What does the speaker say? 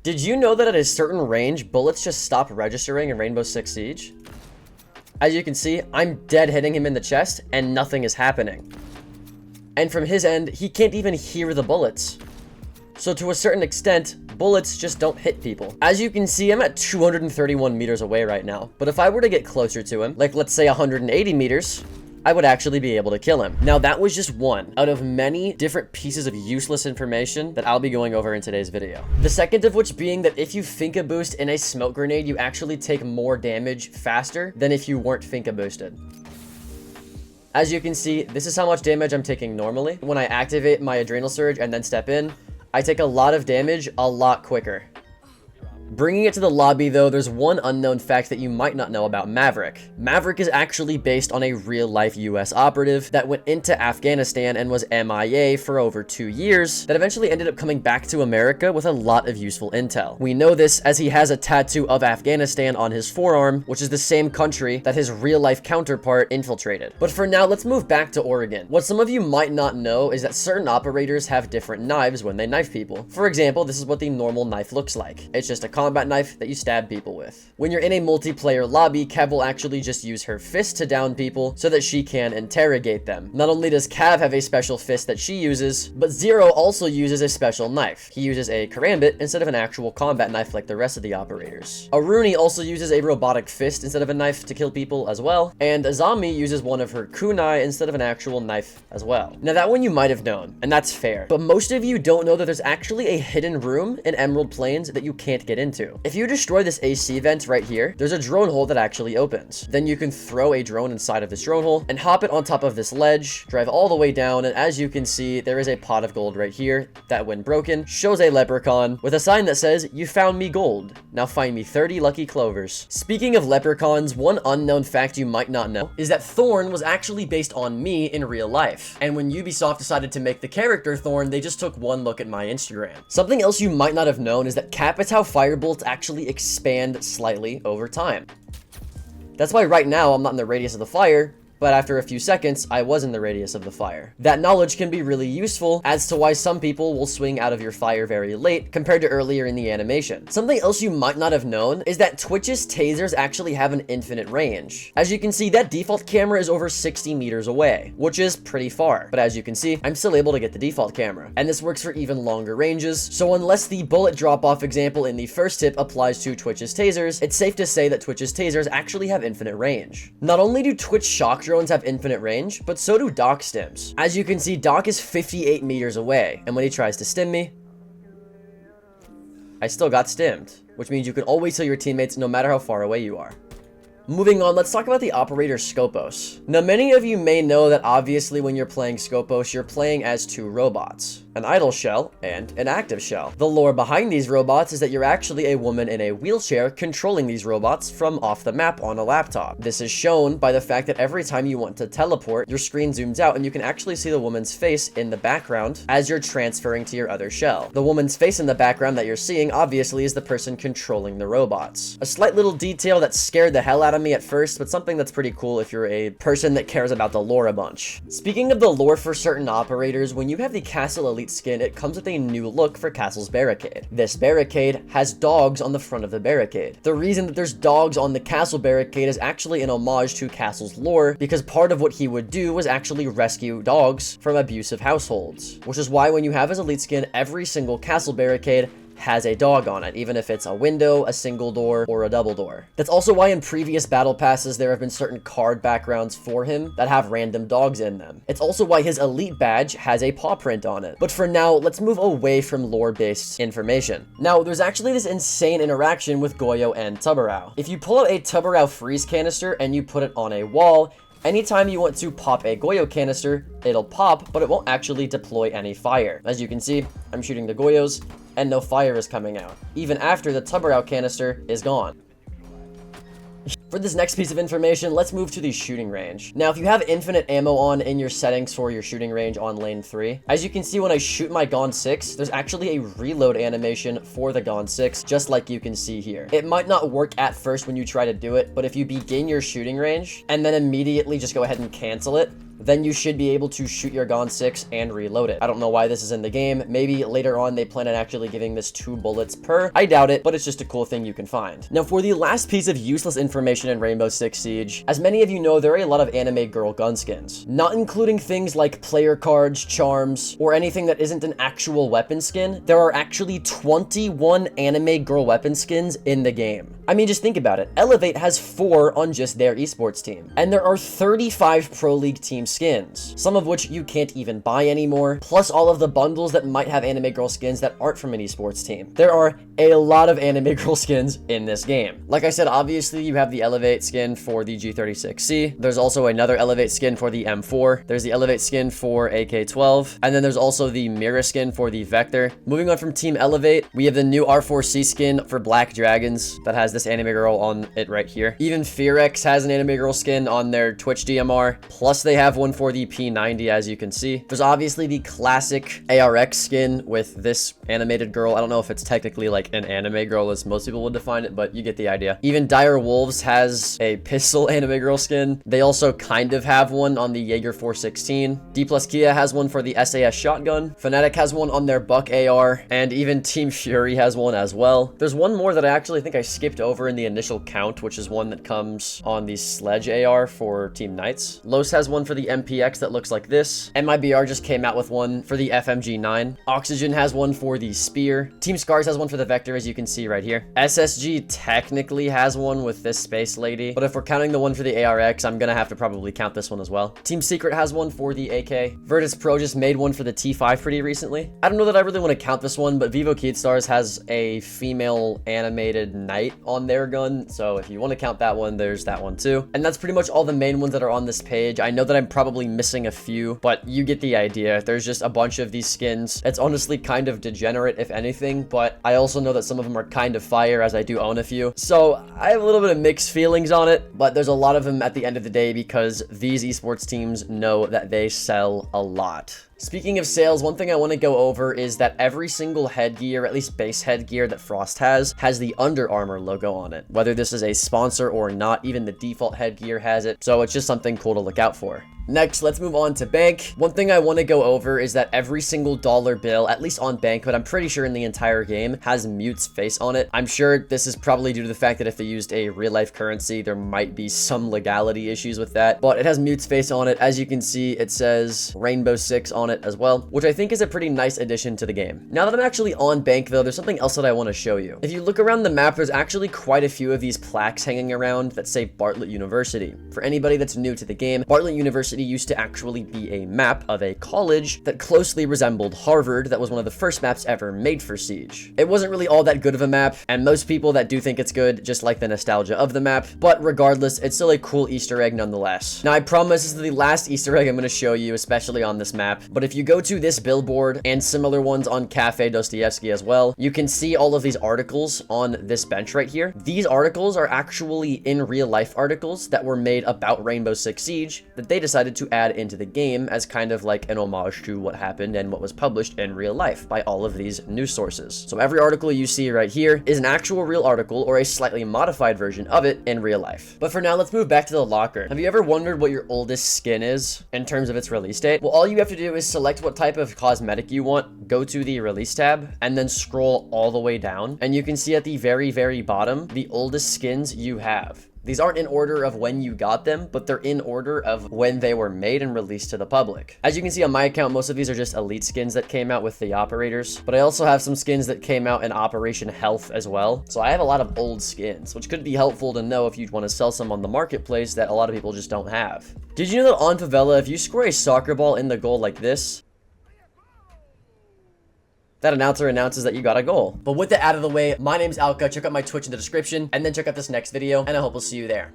Did you know that at a certain range, bullets just stop registering in Rainbow Six Siege? As you can see, I'm dead hitting him in the chest, and nothing is happening. And from his end, he can't even hear the bullets. So to a certain extent, bullets just don't hit people. As you can see, I'm at 231 meters away right now, but if I were to get closer to him, like let's say 180 meters, I would actually be able to kill him. Now that was just one out of many different pieces of useless information that I'll be going over in today's video. The second of which being that if you Finka boost in a smoke grenade, you actually take more damage faster than if you weren't Finka boosted. As you can see, this is how much damage I'm taking normally. When I activate my adrenal surge and then step in, I take a lot of damage a lot quicker. Bringing it to the lobby though, there's one unknown fact that you might not know about Maverick. Maverick is actually based on a real-life US operative that went into Afghanistan and was MIA for over 2 years, that eventually ended up coming back to America with a lot of useful intel. We know this as he has a tattoo of Afghanistan on his forearm, which is the same country that his real-life counterpart infiltrated. But for now, let's move back to Oregon. What some of you might not know is that certain operators have different knives when they knife people. For example, this is what the normal knife looks like. It's just a combat knife that you stab people with. When you're in a multiplayer lobby, Cav will actually just use her fist to down people so that she can interrogate them. Not only does Cav have a special fist that she uses, but Zero also uses a special knife. He uses a karambit instead of an actual combat knife like the rest of the operators. Aruni also uses a robotic fist instead of a knife to kill people as well, and Azami uses one of her kunai instead of an actual knife as well. Now that one you might have known, and that's fair, but most of you don't know that there's actually a hidden room in Emerald Plains that you can't get into. If you destroy this AC vent right here, there's a drone hole that actually opens. Then you can throw a drone inside of this drone hole and hop it on top of this ledge, drive all the way down, and as you can see, there is a pot of gold right here that when broken, shows a leprechaun with a sign that says, "You found me gold. Now find me 30 lucky clovers." Speaking of leprechauns, one unknown fact you might not know is that Thorn was actually based on me in real life. And when Ubisoft decided to make the character Thorn, they just took one look at my Instagram. Something else you might not have known is that Capitao firebolts actually expand slightly over time. That's why right now I'm not in the radius of the fire, but after a few seconds, I was in the radius of the fire. That knowledge can be really useful as to why some people will swing out of your fire very late compared to earlier in the animation. Something else you might not have known is that Twitch's tasers actually have an infinite range. As you can see, that default camera is over 60 meters away, which is pretty far. But as you can see, I'm still able to get the default camera. And this works for even longer ranges, so unless the bullet drop-off example in the first tip applies to Twitch's tasers, it's safe to say that Twitch's tasers actually have infinite range. Not only do Twitch shock drones have infinite range, but so do Doc stims. As you can see, Doc is 58 meters away, and when he tries to stim me, I still got stimmed, which means you can always heal your teammates no matter how far away you are. Moving on, let's talk about the operator Skopos. Now, many of you may know that obviously when you're playing Skopos, you're playing as two robots, an idle shell and an active shell. The lore behind these robots is that you're actually a woman in a wheelchair controlling these robots from off the map on a laptop. This is shown by the fact that every time you want to teleport, your screen zooms out and you can actually see the woman's face in the background as you're transferring to your other shell. The woman's face in the background that you're seeing obviously is the person controlling the robots. A slight little detail that scared the hell out of me at first, but something that's pretty cool if you're a person that cares about the lore a bunch. Speaking of the lore for certain operators, when you have the Castle Elite skin, it comes with a new look for Castle's barricade. This barricade has dogs on the front of the barricade. The reason that there's dogs on the Castle barricade is actually an homage to Castle's lore, because part of what he would do was actually rescue dogs from abusive households, which is why when you have his Elite skin, every single Castle barricade has a dog on it, even if it's a window, a single door, or a double door. That's also why in previous battle passes there have been certain card backgrounds for him that have random dogs in them. It's also why his Elite badge has a paw print on it. But for now, let's move away from lore-based information. Now, there's actually this insane interaction with Goyo and Tubarao. If you pull out a Tubarao freeze canister and you put it on a wall, anytime you want to pop a Goyo canister, it'll pop, but it won't actually deploy any fire. As you can see, I'm shooting the Goyos, and no fire is coming out, even after the Tubarao canister is gone. For this next piece of information, let's move to the shooting range. Now, if you have infinite ammo on in your settings for your shooting range on lane 3, as you can see when I shoot my Gon 6, there's actually a reload animation for the Gon 6, just like you can see here. It might not work at first when you try to do it, but if you begin your shooting range and then immediately just go ahead and cancel it, then you should be able to shoot your Gon 6 and reload it. I don't know why this is in the game. Maybe later on they plan on actually giving this 2 bullets per. I doubt it, but it's just a cool thing you can find. Now, for the last piece of useless information in Rainbow Six Siege, as many of you know, there are a lot of anime girl gun skins, not including things like player cards, charms, or anything that isn't an actual weapon skin. There are actually 21 anime girl weapon skins in the game. I mean, just think about it. Elevate has 4 on just their esports team, and there are 35 Pro League team skins, some of which you can't even buy anymore, plus all of the bundles that might have anime girl skins that aren't from an esports team. There are a lot of anime girl skins in this game. Like I said, obviously you have the Elevate skin for the G36C. There's also another Elevate skin for the M4. There's the Elevate skin for AK-12, and then there's also the Mira skin for the Vector. Moving on from Team Elevate, we have the new R4C skin for Black Dragons that has this anime girl on it right here. Even Fearex has an anime girl skin on their Twitch DMR, plus they have one for the P90, as you can see. There's obviously the classic ARX skin with this animated girl. I don't know if it's technically like an anime girl as most people would define it, but you get the idea. Even Dire Wolves has a pistol anime girl skin. They also kind of have one on the Jaeger 416. D plus Kia has one for the SAS shotgun. Fnatic has one on their Buck AR, and even Team Fury has one as well. There's one more that I actually think I skipped over in the initial count, which is one that comes on the Sledge AR for Team Knights. Los has one for the MPX that looks like this. MIBR just came out with one for the FMG9. Oxygen has one for the Spear. Team Scars has one for the Vector, as you can see right here. SSG technically has one with this Space Lady, but if we're counting the one for the ARX, I'm gonna have to probably count this one as well. Team Secret has one for the AK. Virtus Pro just made one for the T5 pretty recently. I don't know that I really want to count this one, but Vivo Keystars has a female animated knight on their gun, so if you want to count that one, there's that one too. And that's pretty much all the main ones that are on this page. I know that I'm probably missing a few, but you get the idea. There's just a bunch of these skins. It's honestly kind of degenerate, if anything, but I also know that some of them are kind of fire, as I do own a few. So I have a little bit of mixed feelings on it, but there's a lot of them at the end of the day because these esports teams know that they sell a lot. Speaking of sales, one thing I want to go over is that every single headgear, at least base headgear that Frost has the Under Armour logo on it. Whether this is a sponsor or not, even the default headgear has it, so it's just something cool to look out for. Next, let's move on to Bank. One thing I want to go over is that every single dollar bill, at least on Bank, but I'm pretty sure in the entire game, has Mute's face on it. I'm sure this is probably due to the fact that if they used a real-life currency, there might be some legality issues with that, but it has Mute's face on it. As you can see, it says Rainbow Six on it as well, which I think is a pretty nice addition to the game. Now that I'm actually on Bank, though, there's something else that I want to show you. If you look around the map, there's actually quite a few of these plaques hanging around that say Bartlett University. For anybody that's new to the game, Bartlett University used to actually be a map of a college that closely resembled Harvard. That was one of the first maps ever made for Siege. It wasn't really all that good of a map, and most people that do think it's good just like the nostalgia of the map, but regardless, it's still a cool Easter egg nonetheless. Now, I promise this is the last Easter egg I'm going to show you, especially on this map, but if you go to this billboard and similar ones on Cafe Dostoevsky as well, you can see all of these articles on this bench right here. These articles are actually in real life articles that were made about Rainbow Six Siege that they decided to add into the game as kind of like an homage to what happened and what was published in real life by all of these news sources. So every article you see right here is an actual real article or a slightly modified version of it in real life. But for now, let's move back to the locker. Have you ever wondered what your oldest skin is in terms of its release date? Well, all you have to do is select what type of cosmetic you want, go to the release tab, and then scroll all the way down, and you can see at the very, very bottom the oldest skins you have. These aren't in order of when you got them, but they're in order of when they were made and released to the public. As you can see on my account, most of these are just elite skins that came out with the operators, but I also have some skins that came out in Operation Health as well. So I have a lot of old skins, which could be helpful to know if you'd want to sell some on the marketplace that a lot of people just don't have. Did you know that on Favela, if you score a soccer ball in the goal like this, that announcer announces that you got a goal? But with that out of the way, my name's Alka. Check out my Twitch in the description, and then check out this next video, and I hope we'll see you there.